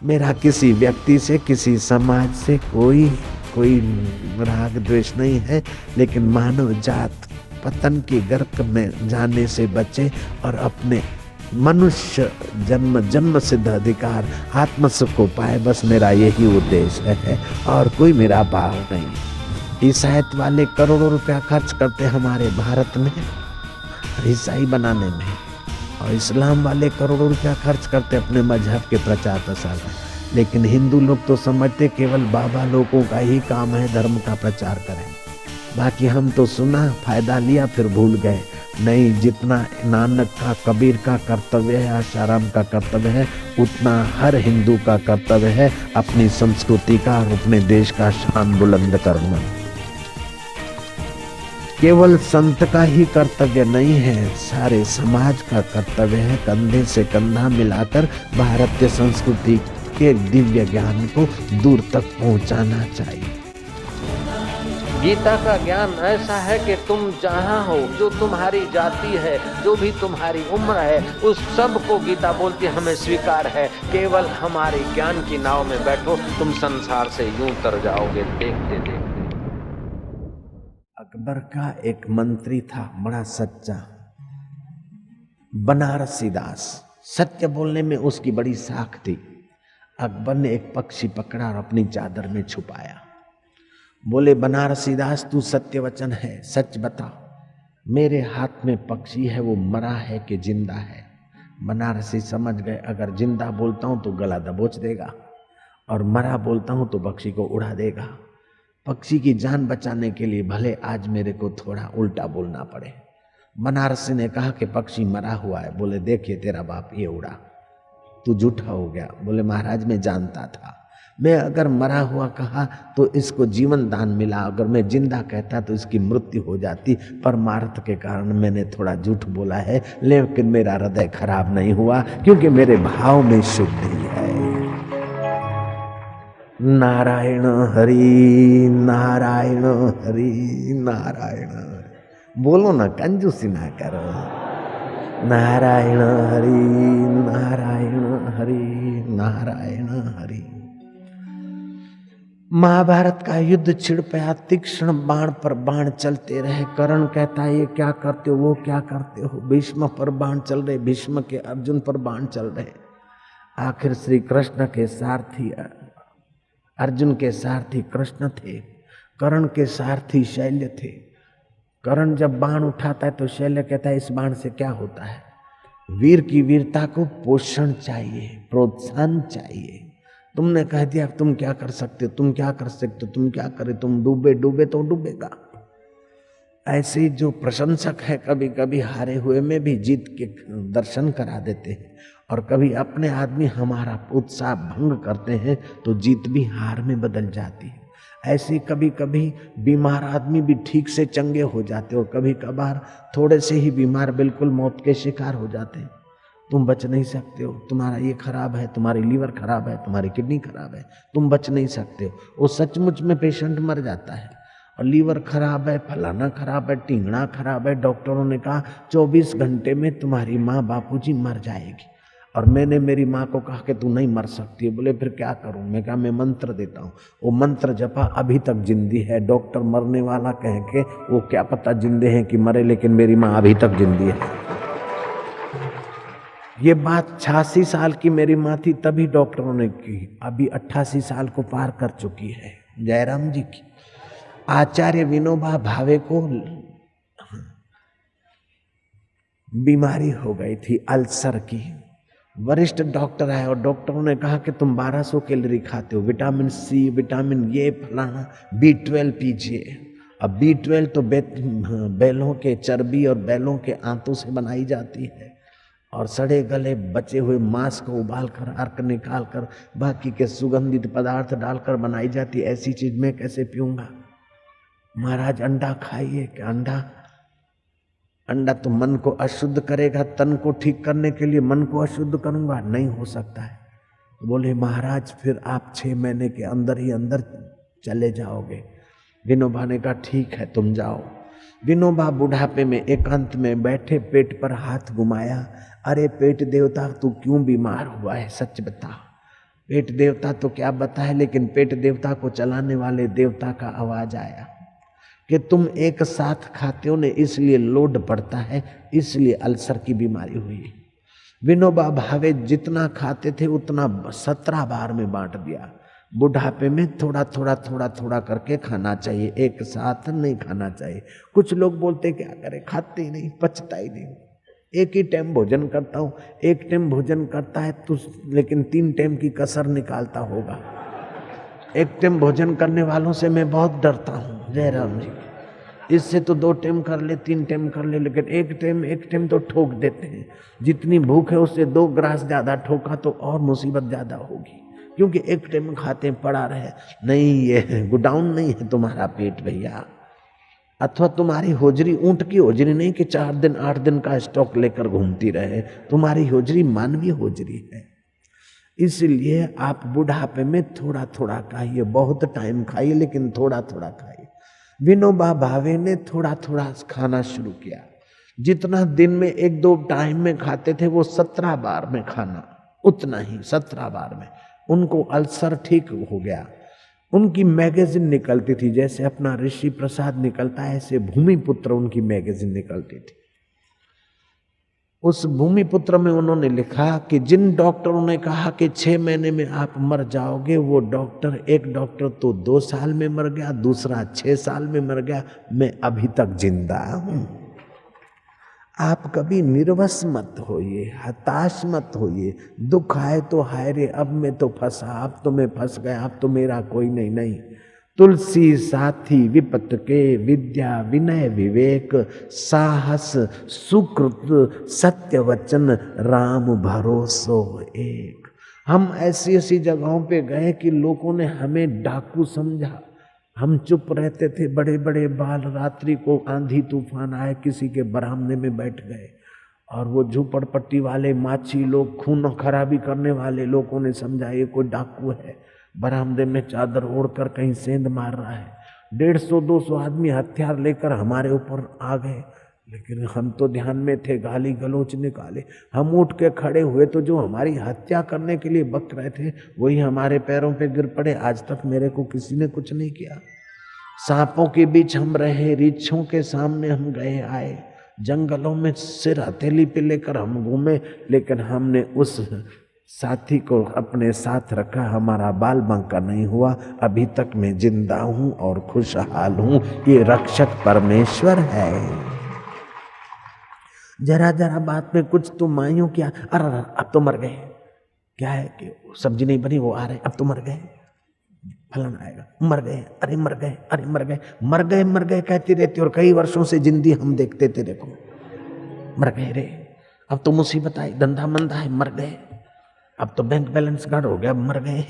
मेरा किसी व्यक्ति से, किसी समाज से कोई राग द्वेष नहीं है, लेकिन मानव जात पतन की गर्त में जाने से बचे और अपने मनुष्य जन्म सिद्ध अधिकार आत्म सुख को पाए। बस मेरा यही उद्देश्य है और कोई मेरा भाव नहीं। ईसाईयत वाले करोड़ों रुपया खर्च करते हमारे भारत में ईसाई बनाने में, और इस्लाम वाले करोड़ों रुपया खर्च करते अपने मजहब के प्रचार प्रसार में। लेकिन हिंदू लोग तो समझते केवल बाबा लोगों का ही काम है धर्म का प्रचार करें। बाकी हम तो सुना, फायदा लिया, फिर भूल गए। नहीं, जितना नानक का, कबीर का कर्तव्य है, आशाराम का कर्तव्य है, उतना हर हिंदू का कर्तव्य है अपनी संस्कृति का और अपने देश का शान बुलंद करना। केवल संत का ही कर्तव्य नहीं है, सारे समाज का कर्तव्य है कंधे से कंधा मिलाकर भारतीय संस्कृति के दिव्य ज्ञान को दूर तक पहुंचाना चाहिए। गीता का ज्ञान ऐसा है कि तुम जहाँ हो, जो तुम्हारी जाति है, जो भी तुम्हारी उम्र है, उस सब को गीता बोलती हमें स्वीकार है। केवल हमारे ज्ञान की नाव में बैठो, तुम संसार से यूं तर जाओगे देखते देखते। अकबर का एक मंत्री था बड़ा सच्चा, बनारसी दास। सत्य बोलने में उसकी बड़ी साख थी। अकबर ने एक पक्षी पकड़ा और अपनी चादर में छुपाया। बोले, बनारसी दास तू सत्य वचन है, सच बता, मेरे हाथ में पक्षी है, वो मरा है कि जिंदा है। बनारसी समझ गए, अगर जिंदा बोलता हूं तो गला दबोच देगा और मरा बोलता हूं तो पक्षी को उड़ा देगा। पक्षी की जान बचाने के लिए भले आज मेरे को थोड़ा उल्टा बोलना पड़े। बनारसी ने कहा कि पक्षी मरा हुआ है। बोले, देखिए तेरा बाप ये उड़ा, तू झूठा हो गया। बोले, महाराज मैं जानता था, मैं अगर मरा हुआ कहा तो इसको जीवन दान मिला, अगर मैं जिंदा कहता तो इसकी मृत्यु हो जाती। परमार्थ के कारण मैंने थोड़ा झूठ बोला है, लेकिन मेरा हृदय खराब नहीं हुआ क्योंकि मेरे भाव में शुद्धि है। नारायण हरि नारायण हरि नारायण हरि। बोलो ना, कंजूसी ना करो। नारायण हरि नारायण हरि नारायण हरि। महाभारत का युद्ध छिड़ पड़ा, तीक्ष्ण बाण पर बाण चलते रहे। कर्ण कहता है ये क्या करते हो, वो क्या करते हो। भीष्म पर बाण चल रहे, भीष्म के अर्जुन पर बाण चल रहे। आखिर श्री कृष्ण के सारथी, अर्जुन के सारथी कृष्ण थे, कर्ण के सारथी शैल्य थे। कर्ण जब बाण उठाता है तो शैल्य कहता है इस बाण से क्या होता है। वीर की वीरता को पोषण चाहिए, प्रोत्साहन चाहिए। तुमने कह दिया तुम क्या कर सकते हो, तुम क्या कर सकते हो, तुम क्या करे, तुम डूबे डूबे तो डूबेगा। ऐसे जो प्रशंसक है कभी कभी हारे हुए में भी जीत के दर्शन करा देते हैं, और कभी अपने आदमी हमारा उत्साह भंग करते हैं तो जीत भी हार में बदल जाती है। ऐसे कभी कभी बीमार आदमी भी ठीक से चंगे हो जाते, और कभी कभार थोड़े से ही बीमार बिल्कुल मौत के शिकार हो जाते हैं। तुम बच नहीं सकते हो, तुम्हारा ये खराब है, तुम्हारी लीवर खराब है, तुम्हारी किडनी खराब है, तुम बच नहीं सकते हो। वो सचमुच में पेशेंट मर जाता है, और लीवर खराब है, फलाना खराब है, टिंगड़ा खराब है। डॉक्टरों ने कहा 24 घंटे में तुम्हारी माँ बापूजी मर जाएगी। और मैंने मेरी माँ को कहा कि तू नहीं मर सकती है। बोले फिर क्या करूं। मैं कहा मैं मंत्र देता हूँ। वो मंत्र जपा, अभी तक जिंदी है। डॉक्टर मरने वाला कह के वो क्या पता जिंदे हैं कि मरे, लेकिन मेरी माँ अभी तक जिंदी है। ये बात 86 साल की मेरी माँ थी तभी डॉक्टरों ने की, अभी 88 साल को पार कर चुकी है। जयराम जी की आचार्य विनोबा भावे को बीमारी हो गई थी अल्सर की। वरिष्ठ डॉक्टर आए और डॉक्टरों ने कहा कि तुम 1200 कैलोरी खाते हो, विटामिन सी, विटामिन ये फलाना, B12 पीजिए। अब B12 तो बैलों के चर्बी और बैलों के आंतों से बनाई जाती है, और सड़े गले बचे हुए मांस को उबाल कर अर्क निकाल कर बाकी के सुगंधित पदार्थ डालकर बनाई जाती है। ऐसी चीज मैं कैसे पीऊंगा। महाराज अंडा खाइए। कि अंडा तो मन को अशुद्ध करेगा, तन को ठीक करने के लिए मन को अशुद्ध करूंगा, नहीं हो सकता है। बोले महाराज फिर आप 6 महीने के अंदर ही अंदर चले जाओगे। विनोबा ने कहा ठीक है तुम जाओ। विनोबा बुढ़ापे में एकांत में बैठे, पेट पर हाथ घुमाया। अरे पेट देवता तू क्यों बीमार हुआ है, सच बता। पेट देवता तो क्या बताए, लेकिन पेट देवता को चलाने वाले देवता का आवाज आया कि तुम एक साथ खाते हो ने, इसलिए लोड पड़ता है, इसलिए अल्सर की बीमारी हुई। विनोबा भावे जितना खाते थे उतना 17 बार में बांट दिया। बुढ़ापे में थोड़ा थोड़ा थोड़ा थोड़ा करके खाना चाहिए, एक साथ नहीं खाना चाहिए। कुछ लोग बोलते क्या करें, खाते ही नहीं, पचता ही नहीं। एक ही टाइम भोजन करता हूँ, एक टाइम भोजन करता है तो लेकिन 3 टाइम की कसर निकालता होगा। एक टाइम भोजन करने वालों से मैं बहुत डरता हूँ जयराम जी। इससे तो 2 टाइम कर ले, 3 टाइम कर ले, लेकिन एक टाइम तो ठोक देते हैं। जितनी भूख है उससे 2 ग्रास ज्यादा ठोका तो और मुसीबत ज्यादा होगी, क्योंकि एक टाइम खाते पड़ा रहे। नहीं, ये गोडाउन नहीं है तुम्हारा पेट भैया, अथवा तुम्हारी होजरी ऊंट की होजरी नहीं कि 4 दिन 8 दिन का स्टॉक लेकर घूमती रहे। तुम्हारी होजरी मानवीय होजरी है। इसलिए आप बुढ़ापे में थोड़ा थोड़ा खाइए, बहुत टाइम खाइए लेकिन थोड़ा थोड़ा खाइए। विनोबा भावे ने थोड़ा थोड़ा खाना शुरू किया। जितना दिन में 1-2 टाइम में खाते थे वो 17 बार में खाना, उतना ही 17 बार में उनको अल्सर ठीक हो गया। उनकी मैगजीन निकलती थी, जैसे अपना ऋषि प्रसाद निकलता है ऐसे भूमिपुत्र उनकी मैगजीन निकलती थी। उस भूमिपुत्र में उन्होंने लिखा कि जिन डॉक्टरों ने कहा कि 6 महीने में आप मर जाओगे, वो डॉक्टर, एक डॉक्टर तो 2 साल में मर गया, दूसरा 6 साल में मर गया, मैं अभी तक जिंदा हूं। आप कभी निर्वस मत होइए, हताश मत होइए। दुख आए तो हाय रे अब मैं तो फंसा, अब तो मैं फंस गया, अब तो मेरा कोई नहीं। तुलसी साथी विपत के, विद्या विनय विवेक, साहस सुकृत सत्य वचन, राम भरोसो एक। हम ऐसी ऐसी जगहों पे गए कि लोगों ने हमें डाकू समझा। हम चुप रहते थे, बड़े बड़े बाल, रात्रि को आंधी तूफान आए किसी के बरामदे में बैठ गए, और वो झूपड़पट्टी वाले माछी लोग, खून खराबी करने वाले लोगों ने समझा ये कोई डाकू है, बरामदे में चादर ओढ़कर कहीं सेंध मार रहा है। 150-200 आदमी हथियार लेकर हमारे ऊपर आ गए, लेकिन हम तो ध्यान में थे, गाली गलोच निकाले। हम उठ के खड़े हुए तो जो हमारी हत्या करने के लिए बक रहे थे वही हमारे पैरों पे गिर पड़े। आज तक मेरे को किसी ने कुछ नहीं किया। सांपों के बीच हम रहे, रीछों के सामने हम गए आए, जंगलों में सिर हथेली पे लेकर हम घूमे, लेकिन हमने उस साथी को अपने साथ रखा, हमारा बाल बांका नहीं हुआ। अभी तक मैं जिंदा हूं और खुशहाल हूं। ये रक्षक परमेश्वर है। जरा जरा बात में कुछ तो मायूं क्या, अरे अब तो मर गए, क्या है कि सब्जी नहीं बनी वो आ रहे, अब तो मर गए, फलन आएगा, मर गए, अरे मर गए, अरे मर गए, मर गए मर गए कहती रहती। और कई वर्षों से जिंदगी हम देखते थे, देखो मर गए रे, अब तो मुसीबत आई, धंधा मंदा है, मर गए, अब तो बैंक बैलेंस कार्ड हो गया, मर गए,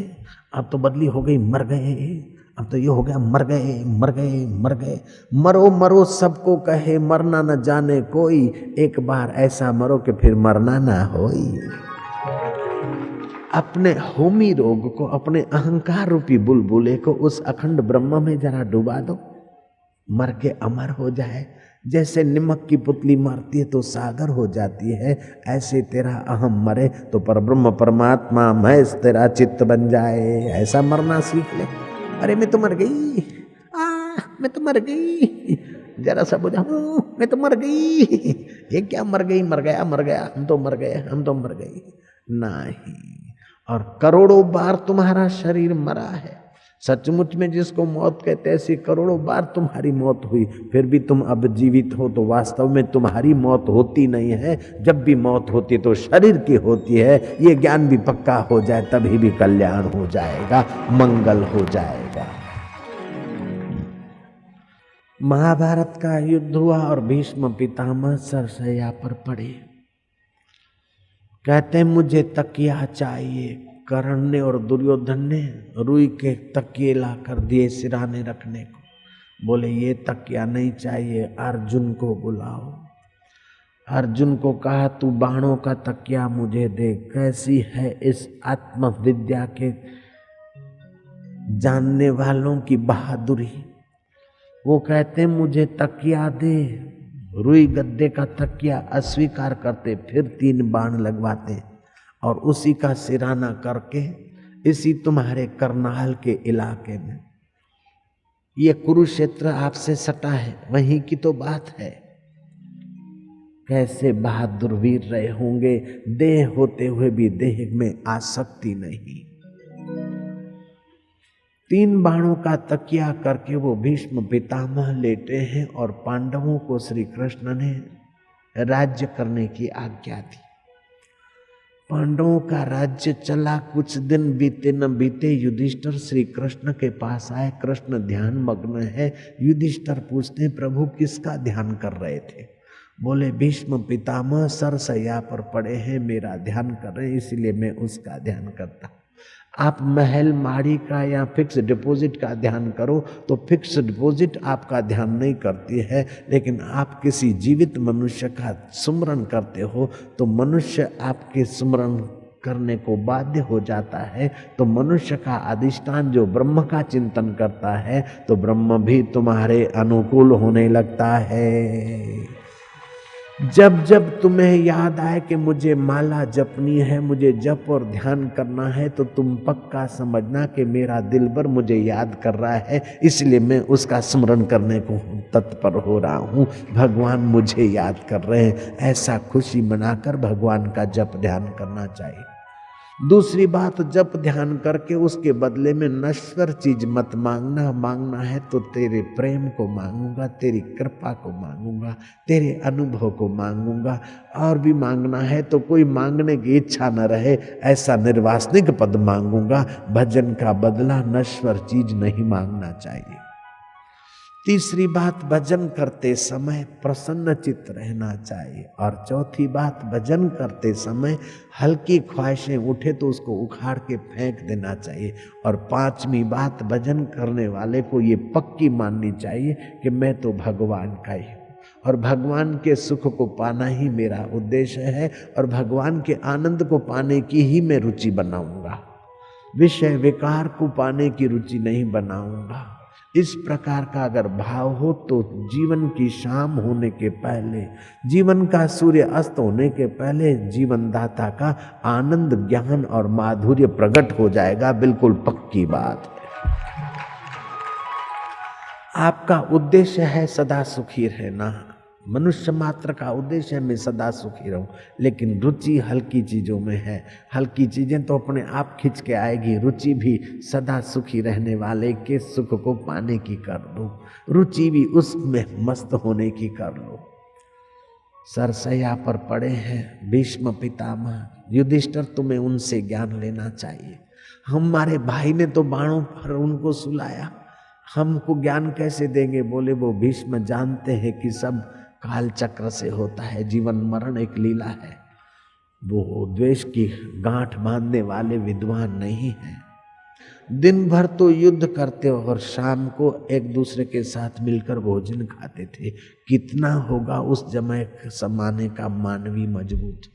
अब तो बदली हो गई, मर गए, अब तो ये हो गया, मर गए मर गए मर गए। मरो मरो सबको कहे, मरना न जाने कोई, एक बार ऐसा मरो कि फिर मरना ना होई। अपने होमी रोग को, अपने अहंकार रूपी बुलबुले को उस अखंड ब्रह्म में जरा डुबा दो, मर के अमर हो जाए। जैसे नमक की पुतली मरती है तो सागर हो जाती है, ऐसे तेरा अहम मरे तो परब्रह्म परमात्मा महज तेरा चित्त बन जाए। ऐसा मरना सीख ले। अरे मैं तो मर गई, मैं तो मर गई, जरा सा बुझाओ, मैं तो मर गई। ये क्या मर गई, मर गया मर गया, हम तो मर गए, हम तो मर गई नहीं। और करोड़ों बार तुम्हारा शरीर मरा है। सचमुच में जिसको मौत कहते हैं, ऐसी करोड़ों बार तुम्हारी मौत हुई, फिर भी तुम अब जीवित हो, तो वास्तव में तुम्हारी मौत होती नहीं है। जब भी मौत होती है तो शरीर की होती है। ये ज्ञान भी पक्का हो जाए तभी भी कल्याण हो जाएगा, मंगल हो जाएगा। महाभारत का युद्ध हुआ और भीष्म पितामह सरसैया पर पड़े। कहते हैं मुझे तकिया चाहिए। कर्ण ने और दुर्योधन ने रुई के तकिए ला कर दिए सिराने रखने को। बोले ये तकिया नहीं चाहिए, अर्जुन को बुलाओ। अर्जुन को कहा तू बाणों का तकिया मुझे दे। कैसी है इस आत्म विद्या के जानने वालों की बहादुरी। वो कहते मुझे तकिया दे, रुई गद्दे का तकिया अस्वीकार करते, फिर 3 बाण लगवाते और उसी का सिराना करके इसी तुम्हारे करनाल के इलाके में। ये कुरुक्षेत्र आपसे सटा है, वहीं की तो बात है। कैसे बहादुर वीर रहे होंगे, देह होते हुए भी देह में आसक्ति नहीं। 3 बाणों का तकिया करके वो भीष्म पितामह लेटे हैं और पांडवों को श्री कृष्ण ने राज्य करने की आज्ञा दी। पांडवों का राज्य चला, कुछ दिन बीते न बीते युधिष्ठिर श्री कृष्ण के पास आए। कृष्ण ध्यान मग्न है। युधिष्ठिर पूछते प्रभु किसका ध्यान कर रहे थे? बोले भीष्म पितामह सरसैया पर पड़े हैं, मेरा ध्यान कर रहे हैं, इसलिए मैं उसका ध्यान करता। आप महल माड़ी का या फिक्स डिपॉजिट का ध्यान करो तो फिक्स डिपॉजिट आपका ध्यान नहीं करती है, लेकिन आप किसी जीवित मनुष्य का सुमरण करते हो तो मनुष्य आपके सुमरण करने को बाध्य हो जाता है। तो मनुष्य का अधिष्ठान जो ब्रह्म का चिंतन करता है तो ब्रह्म भी तुम्हारे अनुकूल होने लगता है। जब जब तुम्हें याद आए कि मुझे माला जपनी है, मुझे जप और ध्यान करना है, तो तुम पक्का समझना कि मेरा दिलबर मुझे याद कर रहा है, इसलिए मैं उसका स्मरण करने को तत्पर हो रहा हूँ। भगवान मुझे याद कर रहे हैं, ऐसा खुशी मनाकर भगवान का जप ध्यान करना चाहिए। दूसरी बात, जप ध्यान करके उसके बदले में नश्वर चीज मत मांगना। मांगना है तो तेरे प्रेम को मांगूंगा, तेरी कृपा को मांगूंगा, तेरे अनुभव को मांगूंगा। और भी मांगना है तो कोई मांगने की इच्छा न रहे ऐसा निर्वासनिक पद मांगूंगा। भजन का बदला नश्वर चीज नहीं मांगना चाहिए। तीसरी बात, भजन करते समय प्रसन्न चित्त रहना चाहिए। और चौथी बात, भजन करते समय हल्की ख्वाहिशें उठे तो उसको उखाड़ के फेंक देना चाहिए। और 5वीं बात, भजन करने वाले को ये पक्की माननी चाहिए कि मैं तो भगवान का ही हूँ और भगवान के सुख को पाना ही मेरा उद्देश्य है और भगवान के आनंद को पाने की ही मैं रुचि बनाऊंगा, विषय विकार को पाने की रुचि नहीं बनाऊंगा। इस प्रकार का अगर भाव हो तो जीवन की शाम होने के पहले, जीवन का सूर्य अस्त होने के पहले जीवन दाता का आनंद, ज्ञान और माधुर्य प्रकट हो जाएगा। बिल्कुल पक्की बात है। आपका उद्देश्य है सदा सुखी रहना। मनुष्य मात्र का उद्देश्य है मैं सदा सुखी रहूं, लेकिन रुचि हल्की चीजों में है। हल्की चीजें तो अपने आप खिंच के आएगी, रुचि भी सदा सुखी रहने वाले के सुख को पाने की कर लो, रुचि भी उसमें मस्त होने की कर लो। सरसैया पर पड़े हैं भीष्म पितामह, युधिष्ठिर तुम्हें उनसे ज्ञान लेना चाहिए। हमारे भाई ने तो बाणों पर उनको सुलाया, हमको ज्ञान कैसे देंगे? बोले वो भीष्म जानते हैं कि सब काल चक्र से होता है, जीवन मरण एक लीला है। वो द्वेष की गांठ बांधने वाले विद्वान नहीं हैं। दिन भर तो युद्ध करते और शाम को एक दूसरे के साथ मिलकर भोजन खाते थे। कितना होगा उस जमाने का मानवी मजबूत।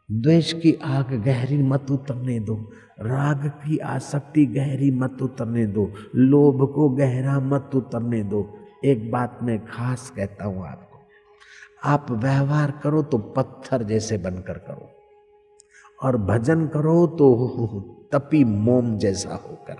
द्वेष की आग गहरी मत उतरने दो, राग की आसक्ति गहरी मत उतरने दो, लोभ को गहरा मत उतरने दो। एक बात मैं खास कहता हूं आपको, आप व्यवहार करो तो पत्थर जैसे बनकर करो और भजन करो तो तपी मोम जैसा होकर।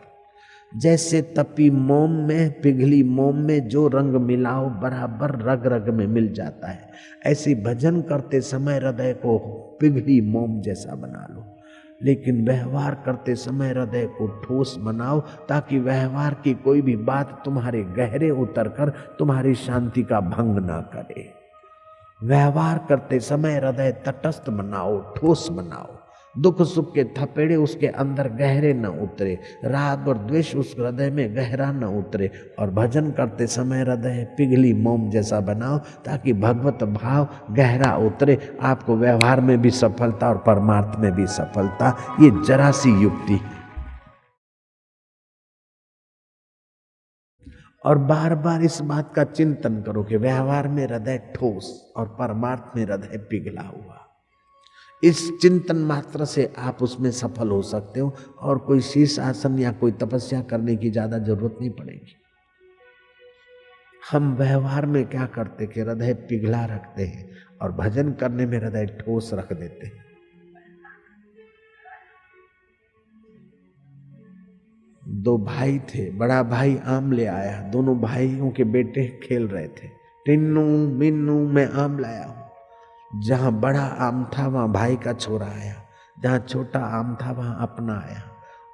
जैसे तपी मोम में, पिघली मोम में जो रंग मिलाओ बराबर रग रग में मिल जाता है, ऐसे भजन करते समय हृदय को पिघली मोम जैसा बना लो। लेकिन व्यवहार करते समय हृदय को ठोस बनाओ ताकि व्यवहार की कोई भी बात तुम्हारे गहरे उतरकर तुम्हारी शांति का भंग ना करे। व्यवहार करते समय हृदय तटस्थ बनाओ, ठोस बनाओ। दुख सुख के थपेड़े उसके अंदर गहरे न उतरे, राग और द्वेष उस हृदय में गहरा न उतरे। और भजन करते समय हृदय पिघली मोम जैसा बनाओ ताकि भगवत भाव गहरा उतरे। आपको व्यवहार में भी सफलता और परमार्थ में भी सफलता। ये जरा सी युक्ति है। और बार बार इस बात का चिंतन करो कि व्यवहार में हृदय ठोस और परमार्थ में हृदय पिघला हुआ। इस चिंतन मात्र से आप उसमें सफल हो सकते हो और कोई शीर्ष आसन या कोई तपस्या करने की ज्यादा जरूरत नहीं पड़ेगी। हम व्यवहार में क्या करते कि हृदय पिघला रखते हैं और भजन करने में हृदय ठोस रख देते हैं। दो भाई थे, बड़ा भाई आम ले आया, दोनों भाइयों के बेटे खेल रहे थे, टिन्नू मिन्नू मैं आम लाया हूँ। जहाँ बड़ा आम था वहाँ भाई का छोरा आया, जहाँ छोटा आम था वहाँ अपना आया।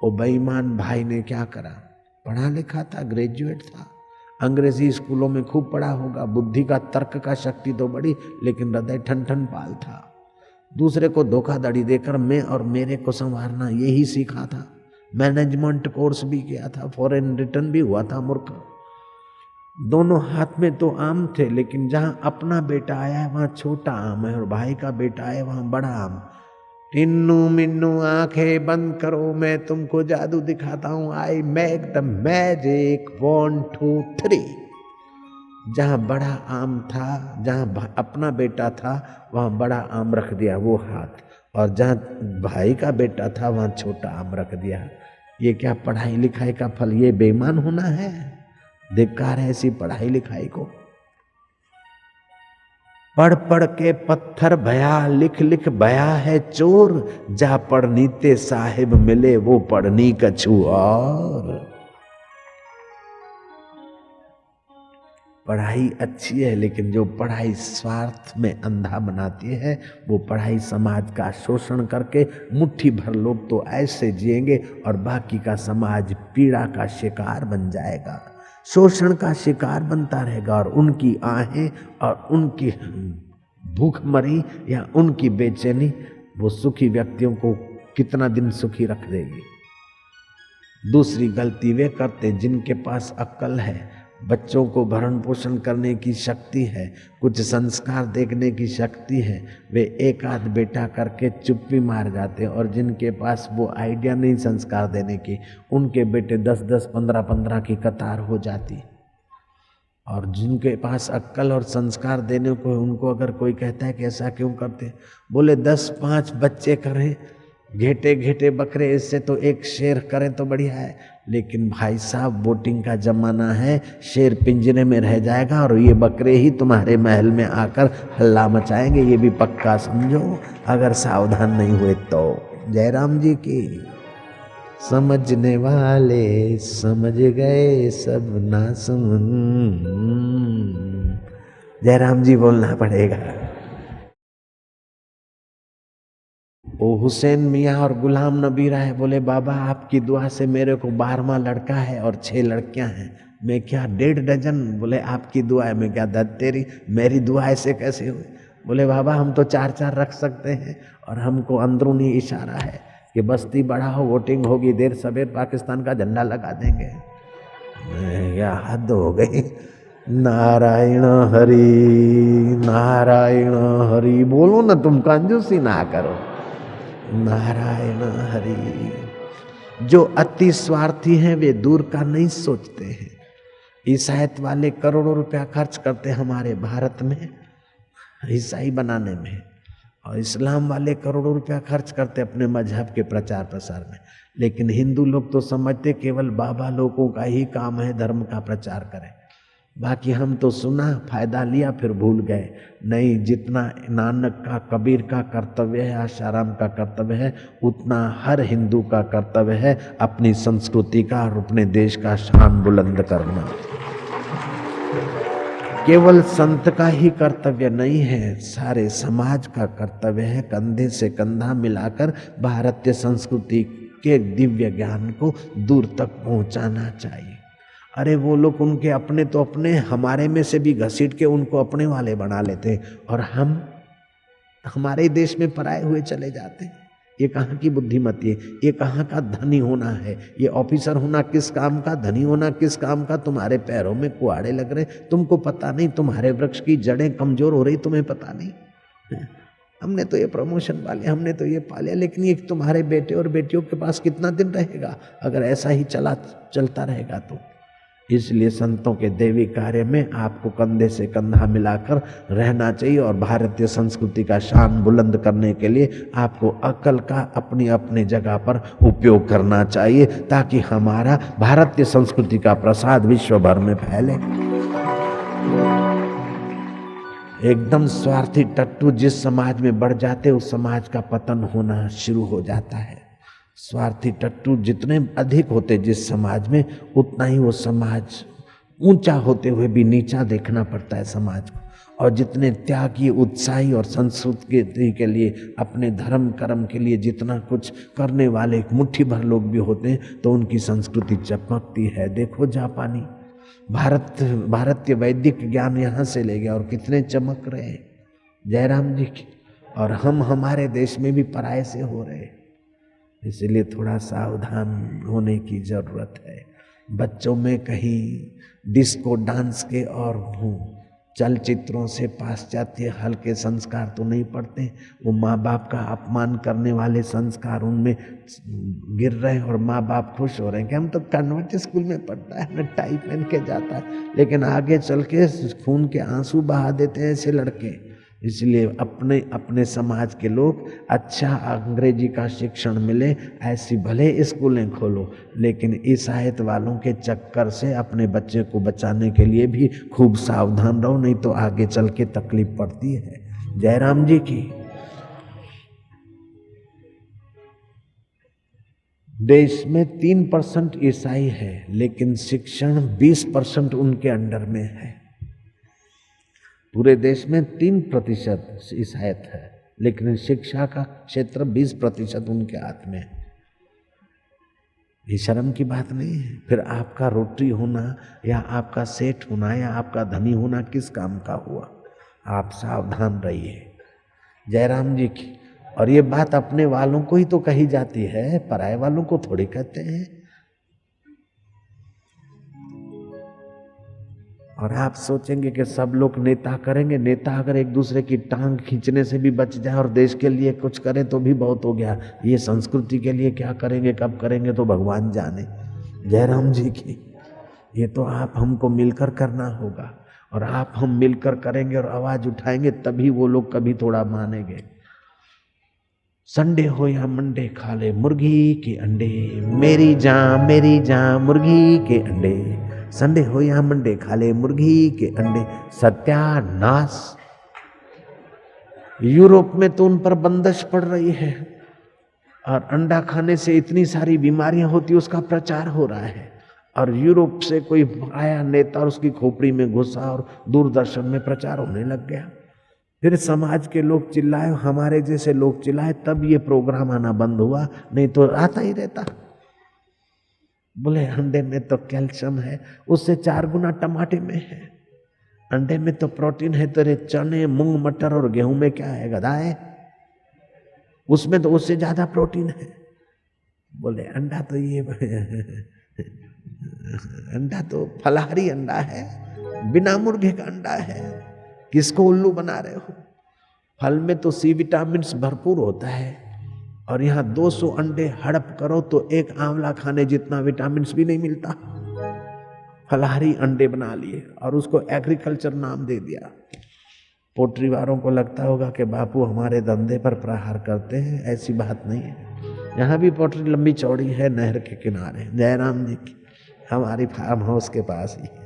वो बेईमान भाई ने क्या करा, पढ़ा लिखा था, ग्रेजुएट था, अंग्रेजी स्कूलों में खूब पढ़ा होगा, बुद्धि का तर्क का शक्ति तो बड़ी, लेकिन हृदय ठन ठन पाल था। दूसरे को धोखाधड़ी देकर मैं और मेरे को संवारना यही सीखा था। मैनेजमेंट कोर्स भी किया था, फॉरेन रिटर्न भी हुआ था मूर्ख। दोनों हाथ में तो आम थे, लेकिन जहाँ अपना बेटा आया है वहाँ छोटा आम है और भाई का बेटा आया वहाँ बड़ा आम। टिन्नू मिन्नू आंखें बंद करो, मैं तुमको जादू दिखाता हूँ, आई मेक द मैजिक 1 2 3। जहाँ बड़ा आम था, जहाँ अपना बेटा था वहाँ बड़ा आम रख दिया वो हाथ, और जहाँ भाई का बेटा था वहाँ छोटा आम रख दिया। ये क्या पढ़ाई लिखाई का फल, ये बेईमान होना है। धिक्कार है ऐसी पढ़ाई लिखाई को। पढ़ पढ़ के पत्थर भया, लिख लिख भया है चोर, जा पढ़नीते साहिब मिले वो पढ़नी कछु और। पढ़ाई अच्छी है, लेकिन जो पढ़ाई स्वार्थ में अंधा बनाती है वो पढ़ाई समाज का शोषण करके मुट्ठी भर लोग तो ऐसे जिएंगे और बाकी का समाज पीड़ा का शिकार बन जाएगा, शोषण का शिकार बनता रहेगा। और उनकी आहें और उनकी भूखमरी या उनकी बेचैनी वो सुखी व्यक्तियों को कितना दिन सुखी रख देगी। दूसरी गलती वे करते जिनके पास अक्ल है, बच्चों को भरण पोषण करने की शक्ति है, कुछ संस्कार देखने की शक्ति है, वे एक आध बेटा करके चुप्पी मार जाते हैं। और जिनके पास वो आइडिया नहीं संस्कार देने की, उनके बेटे 10-10 15-15 की कतार हो जाती। और जिनके पास अक्ल और संस्कार देने को, उनको अगर कोई कहता है कि ऐसा क्यों करते, बोले 10-5 बच्चे करें, घेटे घेटे बकरे, इससे तो एक शेर करें तो बढ़िया है। लेकिन भाई साहब वोटिंग का जमाना है, शेर पिंजरे में रह जाएगा और ये बकरे ही तुम्हारे महल में आकर हल्ला मचाएंगे, ये भी पक्का समझो अगर सावधान नहीं हुए तो। जयराम जी की समझने वाले समझ गए, सब ना समझ। जयराम जी बोलना पड़ेगा। वो हुसैन मियाँ और गुलाम नबी राय बोले, बाबा आपकी दुआ से मेरे को 12वां लड़का है और 6 लड़कियां हैं, मैं क्या 1.5 डजन। बोले आपकी दुआ है, मैं क्या दद तेरी, मेरी दुआ ऐसे कैसे हुई। बोले बाबा हम तो 4-4 रख सकते हैं, और हमको अंदरूनी इशारा है कि बस्ती बढ़ाओ, वोटिंग होगी, देर सवेर पाकिस्तान का झंडा लगा देंगे। क्या हद हो गई। नारायण हरि नारायण हरि बोलो ना, तुम कंजूसी ना करो। नारायण हरि। जो अति स्वार्थी हैं वे दूर का नहीं सोचते हैं। ईसाईयत वाले करोड़ों रुपया खर्च करते हैं हमारे भारत में ईसाई बनाने में, और इस्लाम वाले करोड़ों रुपया खर्च करते अपने मजहब के प्रचार प्रसार में। लेकिन हिंदू लोग तो समझते केवल बाबा लोगों का ही काम है धर्म का प्रचार करें, बाकी हम तो सुना, फायदा लिया, फिर भूल गए। नहीं, जितना नानक का, कबीर का कर्तव्य है, आशाराम का कर्तव्य है, उतना हर हिंदू का कर्तव्य है अपनी संस्कृति का और अपने देश का शान बुलंद करना। केवल संत का ही कर्तव्य नहीं है, सारे समाज का कर्तव्य है कंधे से कंधा मिलाकर भारतीय संस्कृति के दिव्य ज्ञान को दूर तक पहुंचाना चाहिए। अरे वो लोग उनके अपने तो अपने, हमारे में से भी घसीट के उनको अपने वाले बना लेते हैं, और हम हमारे देश में पराए हुए चले जाते हैं। ये कहाँ की बुद्धिमती है, ये कहाँ का धनी होना है, ये ऑफिसर होना किस काम का, धनी होना किस काम का। तुम्हारे पैरों में कुआड़े लग रहे, तुमको पता नहीं, तुम्हारे वृक्ष की जड़ें कमजोर हो रही, तुम्हें पता नहीं। हमने तो ये प्रमोशन पाले, हमने तो ये पाले, लेकिन ये तुम्हारे बेटे और बेटियों के पास कितना दिन रहेगा अगर ऐसा ही चलता रहेगा तो। इसलिए संतों के दैवी कार्य में आपको कंधे से कंधा मिलाकर रहना चाहिए, और भारतीय संस्कृति का शान बुलंद करने के लिए आपको अकल का अपनी अपनी जगह पर उपयोग करना चाहिए, ताकि हमारा भारतीय संस्कृति का प्रसाद विश्व भर में फैले। एकदम स्वार्थी टट्टू जिस समाज में बढ़ जाते उस समाज का पतन होना शुरू हो जाता है। स्वार्थी टट्टू जितने अधिक होते जिस समाज में, उतना ही वो समाज ऊंचा होते हुए भी नीचा देखना पड़ता है समाज को। और जितने त्यागी, उत्साही और संस्कृति के लिए, अपने धर्म कर्म के लिए जितना कुछ करने वाले एक मुट्ठी भर लोग भी होते हैं तो उनकी संस्कृति चमकती है। देखो जापानी, भारतीय वैदिक ज्ञान यहाँ से ले गया और कितने चमक रहे हैं जयराम जी की। और हम हमारे देश में भी पराये से हो रहे हैं, इसलिए थोड़ा सावधान होने की जरूरत है। बच्चों में कहीं डिस्को डांस के और चलचित्रों से पाश्चात्य हल्के संस्कार तो नहीं पड़ते, वो माँ बाप का अपमान करने वाले संस्कार उनमें गिर रहे हैं और माँ बाप खुश हो रहे हैं कि हम तो कन्वेंट स्कूल में पढ़ता है, हमें टाई पहन के जाता है, लेकिन आगे चल के खून के आंसू बहा देते हैं ऐसे लड़के। इसलिए अपने अपने समाज के लोग अच्छा अंग्रेजी का शिक्षण मिले ऐसी भले स्कूलें खोलो, लेकिन ईसाईयत वालों के चक्कर से अपने बच्चे को बचाने के लिए भी खूब सावधान रहो, नहीं तो आगे चल के तकलीफ पड़ती है। जयराम जी की। देश में 3% ईसाई है, लेकिन शिक्षण 20% उनके अंडर में है। पूरे देश में 3% ईसाईयत है, लेकिन शिक्षा का क्षेत्र 20% उनके हाथ में है। ये शर्म की बात नहीं है। फिर आपका रोटी होना या आपका सेठ होना या आपका धनी होना किस काम का हुआ? आप सावधान रहिए। जयराम जी की। और ये बात अपने वालों को ही तो कही जाती है, पराये वालों को थोड़ी कहते हैं। और आप सोचेंगे कि सब लोग नेता करेंगे, नेता अगर एक दूसरे की टांग खींचने से भी बच जाए और देश के लिए कुछ करे तो भी बहुत हो गया। ये संस्कृति के लिए क्या करेंगे, कब करेंगे तो भगवान जाने। जयराम जी की। ये तो आप हमको मिलकर करना होगा, और आप हम मिलकर करेंगे और आवाज उठाएंगे तभी वो लोग कभी थोड़ा मानेंगे। संडे हो या मंडे खा ले मुर्गी के अंडे, मेरी जान मुर्गी के अंडे। संडे हो या मंडे खा ले मुर्गी के अंडे। सत्यानाश। यूरोप में तो उन पर बंदिश पड़ रही है, और अंडा खाने से इतनी सारी बीमारियां होती, उसका प्रचार हो रहा है। और यूरोप से कोई आया नेता और उसकी खोपड़ी में घुसा और दूरदर्शन में प्रचार होने लग गया। फिर समाज के लोग चिल्लाए, हमारे जैसे लोग चिल्लाए, तब ये प्रोग्राम आना बंद हुआ, नहीं तो आता ही रहता। बोले अंडे में तो कैल्शियम है, उससे 4 गुना टमाटे में है। अंडे में तो प्रोटीन है, तेरे चने मूंग मटर और गेहूं में क्या है गधा है, उसमें तो उससे ज्यादा प्रोटीन है। बोले अंडा तो ये अंडा तो फलाहारी अंडा है, बिना मुर्गे का अंडा है, किसको उल्लू बना रहे हो? फल में तो सी विटामिन भरपूर होता है, और यहाँ 200 अंडे हड़प करो तो एक आंवला खाने जितना विटामिन भी नहीं मिलता। फलाहारी अंडे बना लिए और उसको एग्रीकल्चर नाम दे दिया। पोल्ट्री वालों को लगता होगा कि बापू हमारे धंधे पर प्रहार करते हैं, ऐसी बात नहीं है। यहाँ भी पोल्ट्री लंबी चौड़ी है, नहर के किनारे। जयराम जी की हमारी फार्म हाउस के पास ही है।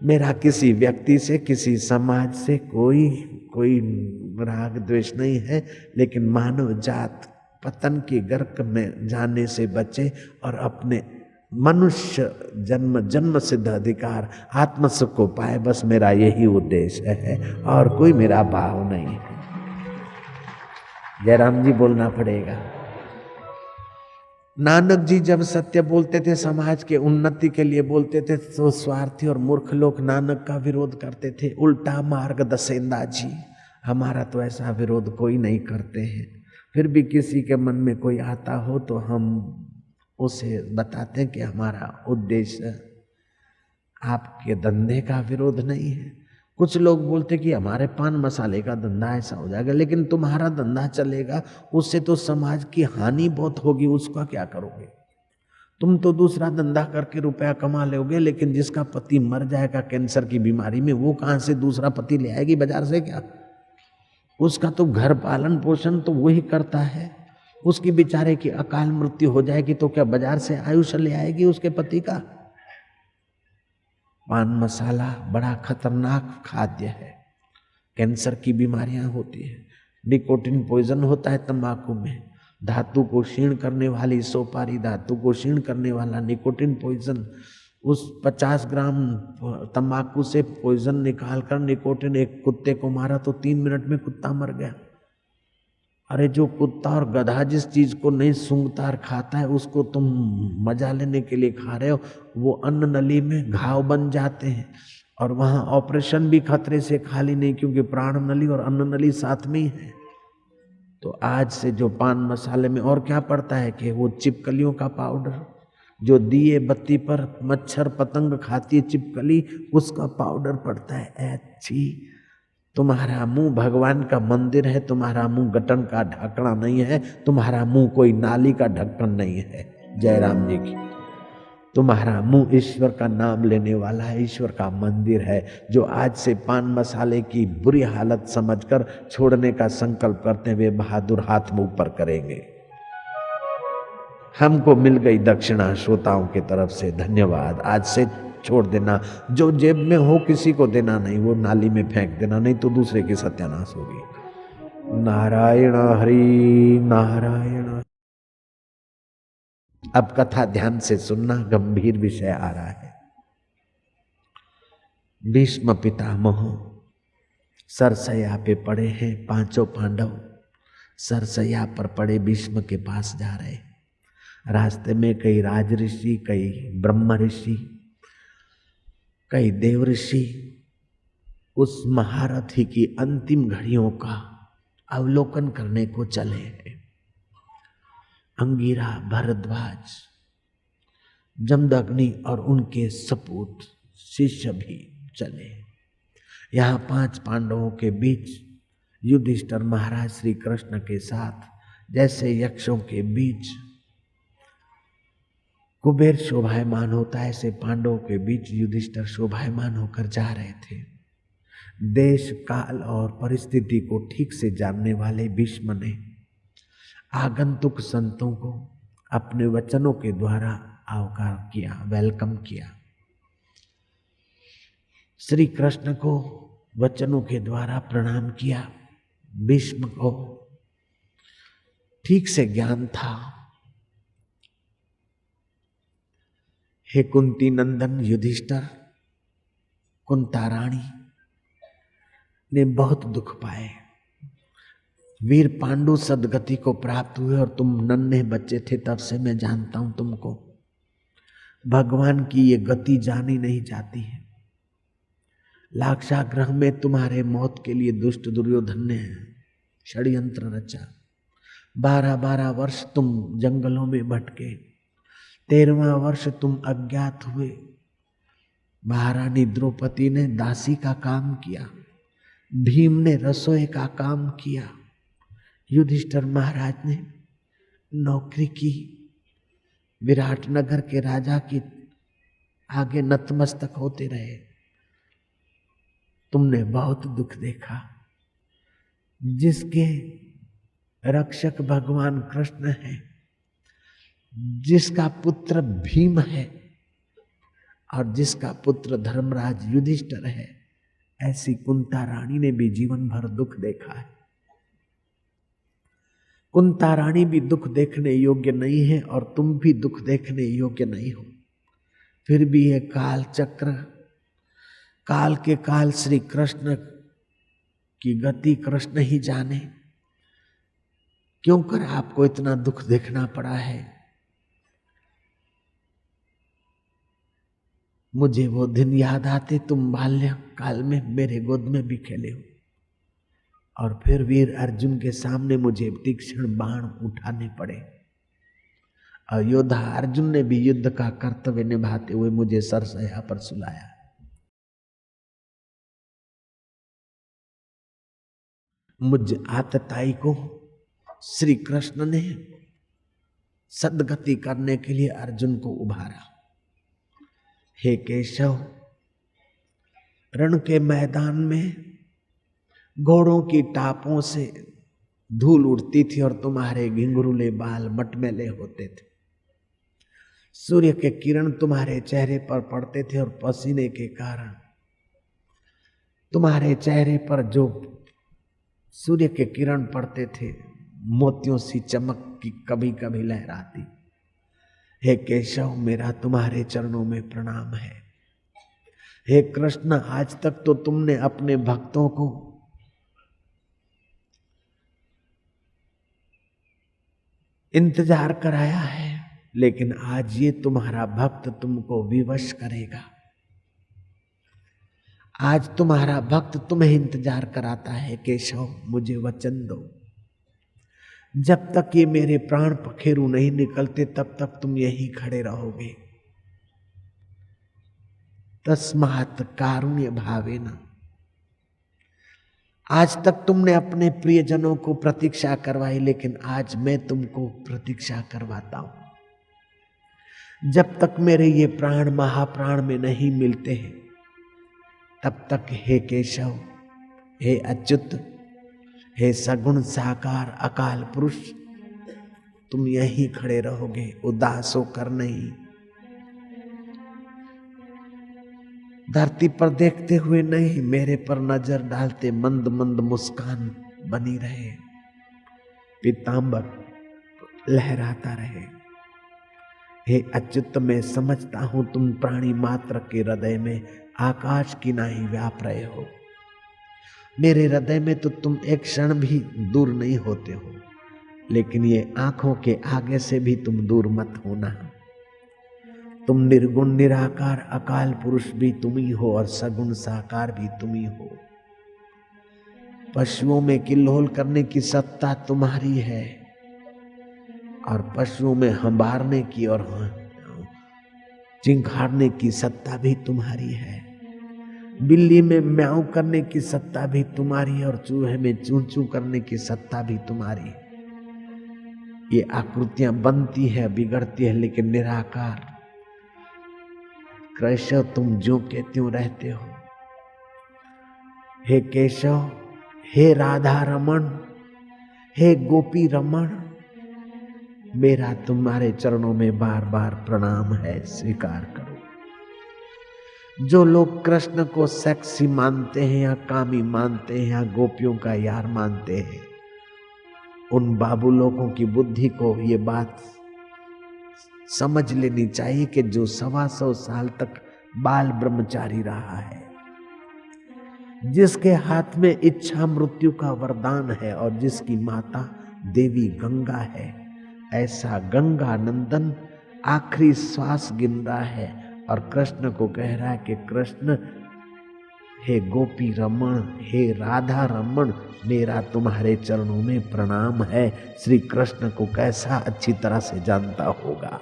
मेरा किसी व्यक्ति से, किसी समाज से कोई राग द्वेष नहीं है, लेकिन मानव जात पतन की गर्क में जाने से बचे और अपने मनुष्य जन्म सिद्ध अधिकार आत्म सुख को पाए। बस मेरा यही उद्देश्य है और कोई मेरा भाव नहीं है। जयराम जी बोलना पड़ेगा। नानक जी जब सत्य बोलते थे, समाज के उन्नति के लिए बोलते थे, तो स्वार्थी और मूर्ख लोग नानक का विरोध करते थे। उल्टा मार्ग दसेंदा जी। हमारा तो ऐसा विरोध कोई नहीं करते हैं। फिर भी किसी के मन में कोई आता हो तो हम उसे बताते हैं कि हमारा उद्देश्य आपके धंधे का विरोध नहीं है। कुछ लोग बोलते कि हमारे पान मसाले का धंधा ऐसा हो जाएगा, लेकिन तुम्हारा धंधा चलेगा, उससे तो समाज की हानि बहुत होगी, उसका क्या करोगे? तुम तो दूसरा धंधा करके रुपया कमा लोगे, लेकिन जिसका पति मर जाएगा कैंसर की बीमारी में, वो कहाँ से दूसरा पति ले आएगी बाजार से? क्या उसका तो घर पालन पोषण तो वही करता है। उसकी बेचारे की अकाल मृत्यु हो जाएगी तो क्या बाजार से आयुष्य ले आएगी उसके पति का? पान मसाला बड़ा खतरनाक खाद्य है, कैंसर की बीमारियां होती है। निकोटिन पॉइजन होता है तंबाकू में, धातु को क्षीण करने वाली सोपारी, धातु को क्षीण करने वाला निकोटिन पॉइजन, उस 50 ग्राम तंबाकू से पॉइजन निकालकर निकोटिन एक कुत्ते को मारा तो 3 मिनट में कुत्ता मर गया। अरे जो कुत्ता और गधा जिस चीज को नहीं सूंघता और खाता है उसको तुम मजा लेने के लिए खा रहे हो, वो अन्न नली में घाव बन जाते हैं और वहां ऑपरेशन भी खतरे से खाली नहीं, क्योंकि प्राण नली और अन्न नली साथ में ही है। तो आज से जो पान मसाले में और क्या पड़ता है कि वो चिपकलियों का पाउडर, जो दिए बत्ती पर मच्छर पतंग खाती है चिपकली, उसका पाउडर पड़ता है। अच्छी तुम्हारा मुंह भगवान का मंदिर है, तुम्हारा मुंह गटन का ढकना नहीं है, तुम्हारा मुंह कोई नाली का ढक्कन नहीं है। जय राम जी की। तुम्हारा मुंह ईश्वर का नाम लेने वाला है, ईश्वर का मंदिर है। जो आज से पान मसाले की बुरी हालत समझकर छोड़ने का संकल्प करते हैं, वे बहादुर हाथ में ऊपर करेंगे। हमको मिल गई दक्षिणा श्रोताओं की तरफ से, धन्यवाद। आज से छोड़ देना, जो जेब में हो किसी को देना नहीं, वो नाली में फेंक देना, नहीं तो दूसरे की सत्यानाश होगी। नारायण हरि नारायण। अब कथा ध्यान से सुनना, गंभीर विषय आ रहा है। भीष्म पितामह सरसैया पे पड़े हैं, 5 पांडव सरसैया पर पड़े भीष्म के पास जा रहे। रास्ते में कई राज ऋषि, कई ब्रह्म ऋषि, कई देव ऋषि उस महारथी की अंतिम घड़ियों का अवलोकन करने को चले हैं। अंगिरा, भरद्वाज, जमदग्नि और उनके सपूत शिष्य भी चले। यहाँ 5 पांडवों के बीच युधिष्ठिर महाराज श्री कृष्ण के साथ, जैसे यक्षों के बीच कुबेर शोभायमान होता है, ऐसे पांडवों के बीच युधिष्ठिर शोभायमान होकर जा रहे थे। देश काल और परिस्थिति को ठीक से जानने वाले भीष्म ने आगंतुक संतों को अपने वचनों के द्वारा आवकार किया, वेलकम किया। श्री कृष्ण को वचनों के द्वारा प्रणाम किया। भीष्म को ठीक से ज्ञान था। हे कुंती नंदन युधिष्ठिर, कुंता रानी ने बहुत दुख पाए। वीर पांडु सदगति को प्राप्त हुए और तुम नन्हे बच्चे थे, तब से मैं जानता हूं तुमको। भगवान की ये गति जानी नहीं जाती है। लाक्षागृह में तुम्हारे मौत के लिए दुष्ट दुर्योधन ने षड्यंत्र रचा। 12-12 वर्ष तुम जंगलों में भटके, 13वां वर्ष तुम अज्ञात हुए। महारानी द्रौपदी ने दासी का काम किया, भीम ने रसोई का काम किया, युधिष्ठिर महाराज ने नौकरी की, विराटनगर के राजा की आगे नतमस्तक होते रहे। तुमने बहुत दुख देखा। जिसके रक्षक भगवान कृष्ण है, जिसका पुत्र भीम है और जिसका पुत्र धर्मराज युधिष्ठिर है, ऐसी कुंता रानी ने भी जीवन भर दुख देखा है। कुंता रानी भी दुख देखने योग्य नहीं है और तुम भी दुख देखने योग्य नहीं हो। फिर भी ये काल चक्र, काल के काल श्री कृष्ण की गति कृष्ण ही जाने, क्यों कर आपको इतना दुख देखना पड़ा है। मुझे वो दिन याद आते, तुम बाल्य काल में मेरे गोद में भी खेले हो और फिर वीर अर्जुन के सामने मुझे तीक्ष्ण बाण उठाने पड़े और योद्धा अर्जुन ने भी युद्ध का कर्तव्य निभाते हुए मुझे सरसैया पर सुलाया। मुझ आतताई को श्री कृष्ण ने सद्गति करने के लिए अर्जुन को उभारा। हे केशव, रण के मैदान में घोड़ों की टापों से धूल उड़ती थी और तुम्हारे घिंघरूले बाल मटमैले होते थे। सूर्य के किरण तुम्हारे चेहरे पर पड़ते थे और पसीने के कारण तुम्हारे चेहरे पर जो सूर्य के किरण पड़ते थे मोतियों सी चमक की कभी कभी लहराती। हे केशव, मेरा तुम्हारे चरणों में प्रणाम है। हे कृष्ण, आज तक तो तुमने अपने भक्तों को इंतजार कराया है, लेकिन आज ये तुम्हारा भक्त तुमको विवश करेगा। आज तुम्हारा भक्त तुम्हें इंतजार कराता है। केशव, मुझे वचन दो, जब तक ये मेरे प्राण पखेरु नहीं निकलते तब तक तुम यहीं खड़े रहोगे। तस्मात् कारुण्य भावेन। आज तक तुमने अपने प्रियजनों को प्रतीक्षा करवाई, लेकिन आज मैं तुमको प्रतीक्षा करवाता हूं। जब तक मेरे ये प्राण महाप्राण में नहीं मिलते हैं तब तक हे केशव, हे अच्युत, हे सगुण साकार अकाल पुरुष, तुम यहीं खड़े रहोगे, उदास होकर नहीं। धरती पर देखते हुए नहीं, मेरे पर नजर डालते मंद मंद मुस्कान बनी रहे, पीतांबर लहराता रहे। हे अच्युत, मैं समझता हूं तुम प्राणी मात्र के हृदय में आकाश की नाई व्याप रहे हो। मेरे हृदय में तो तुम एक क्षण भी दूर नहीं होते हो, लेकिन ये आंखों के आगे से भी तुम दूर मत होना। तुम निर्गुण निराकार अकाल पुरुष भी तुम ही हो और सगुण साकार भी तुम ही हो। पशुओं में किल्लोल करने की सत्ता तुम्हारी है और पशुओं में हंबारने की और चिंघाड़ने की सत्ता भी तुम्हारी है। बिल्ली में म्याऊं करने की सत्ता भी तुम्हारी और चूहे में चूं चूं करने की सत्ता भी तुम्हारी। ये आकृतियां बनती है, बिगड़ती है, लेकिन निराकार केशव तुम जो के त्यों रहते हो। हे केशव, हे राधा रमण, हे गोपी रमण, मेरा तुम्हारे चरणों में बार बार प्रणाम है, स्वीकार करो। जो लोग कृष्ण को सेक्सी मानते हैं या कामी मानते हैं या गोपियों का यार मानते हैं, उन बाबू लोगों की बुद्धि को ये बात समझ लेनी चाहिए कि जो 125 साल तक बाल ब्रह्मचारी रहा है, जिसके हाथ में इच्छा मृत्यु का वरदान है और जिसकी माता देवी गंगा है, ऐसा गंगा नंदन आखिरी श्वास गिन रहा है और कृष्ण को कह रहा है कि कृष्ण, हे गोपी रमण, हे राधा रमण, मेरा तुम्हारे चरणों में प्रणाम है। श्री कृष्ण को कैसा अच्छी तरह से जानता होगा।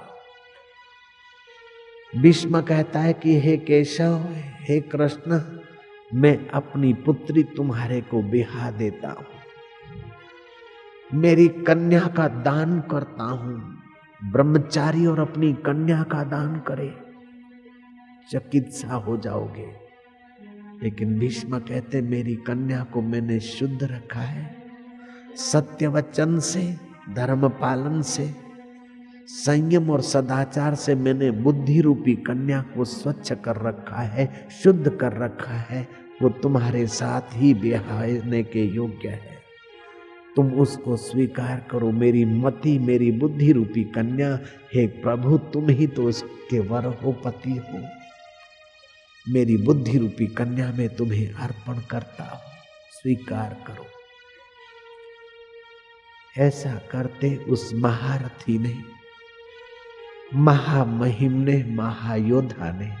भीष्म कहता है कि हे केशव, हे कृष्ण, मैं अपनी पुत्री तुम्हारे को बिहा देता हूं, मेरी कन्या का दान करता हूं। ब्रह्मचारी और अपनी कन्या का दान करे, चकित सा हो जाओगे। लेकिन भीष्म कहते, मेरी कन्या को मैंने शुद्ध रखा है, सत्य वचन से, धर्म पालन से, संयम और सदाचार से मैंने बुद्धि रूपी कन्या को स्वच्छ कर रखा है, शुद्ध कर रखा है। वो तुम्हारे साथ ही ब्याहने के योग्य है, तुम उसको स्वीकार करो। मेरी मति, मेरी बुद्धि रूपी कन्या, हे प्रभु, तुम ही तो उसके वर हो, पति हो। मेरी बुद्धि रूपी कन्या में तुम्हें अर्पण करता हूं, स्वीकार करो। ऐसा करते उस महारथी ने, महामहिम ने, महायोद्धा ने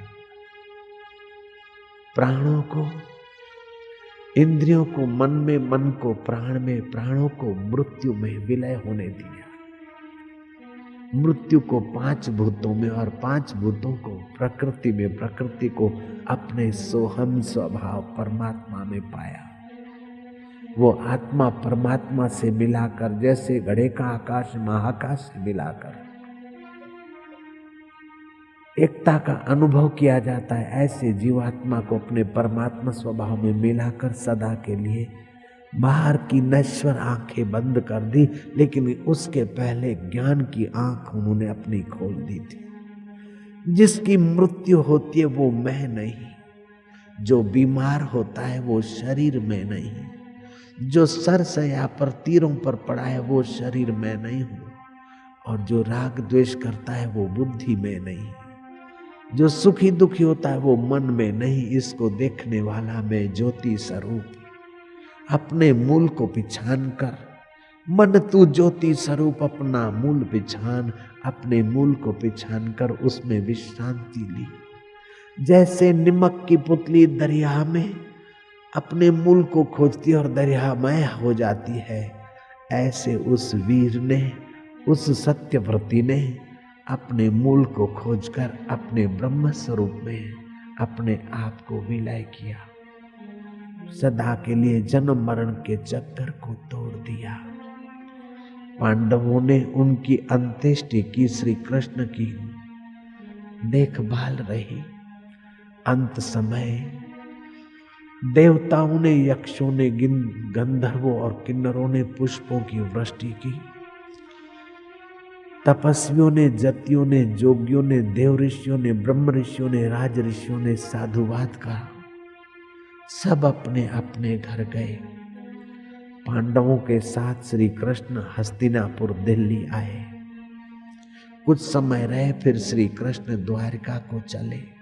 प्राणों को, इंद्रियों को मन में, मन को प्राण में, प्राणों को मृत्यु में विलय होने दिया। मृत्यु को 5 भूतों में और 5 भूतों को प्रकृति में, प्रकृति को अपने सोहम स्वभाव परमात्मा में पाया। वो आत्मा परमात्मा से मिलाकर, जैसे घड़े का आकाश महाकाश से मिलाकर एकता का अनुभव किया जाता है, ऐसे जीवात्मा को अपने परमात्मा स्वभाव में मिलाकर सदा के लिए बाहर की नश्वर आंखें बंद कर दी। लेकिन उसके पहले ज्ञान की आंख उन्होंने अपनी खोल दी थी। जिसकी मृत्यु होती है वो मैं नहीं, जो बीमार होता है वो शरीर में नहीं, जो सरसया पर तीरों पर पड़ा है वो शरीर में नहीं हूं, और जो राग द्वेष करता है वो बुद्धि में नहीं, जो सुखी दुखी होता है वो मन में नहीं। इसको देखने वाला मैं ज्योति स्वरूप। अपने मूल को पहचान कर, मन तू ज्योति स्वरूप अपना मूल पहचान। अपने मूल को पहचान कर उसमें विश्रांति ली। जैसे नमक की पुतली दरिया में अपने मूल को खोजती और दरियामय हो जाती है, ऐसे उस वीर ने, उस सत्यव्रती ने अपने मूल को खोजकर अपने ब्रह्म स्वरूप में अपने आप को विलय किया। सदा के लिए जन्म मरण के चक्कर को तोड़ दिया। पांडवों ने उनकी अंत्येष्टि की, श्री कृष्ण की देखभाल रही। अंत समय देवताओं ने, यक्षों ने, गंधर्वों और किन्नरों ने पुष्पों की वृष्टि की। तपस्वियों ने, जतियों ने, जोगियों ने, देव ऋषियों ने, ब्रह्म ऋषियों ने, राज ऋषियों ने साधुवाद का। सब अपने अपने घर गए। पांडवों के साथ श्री कृष्ण हस्तिनापुर दिल्ली आए। कुछ समय रहे, फिर श्री कृष्ण द्वारिका को चले।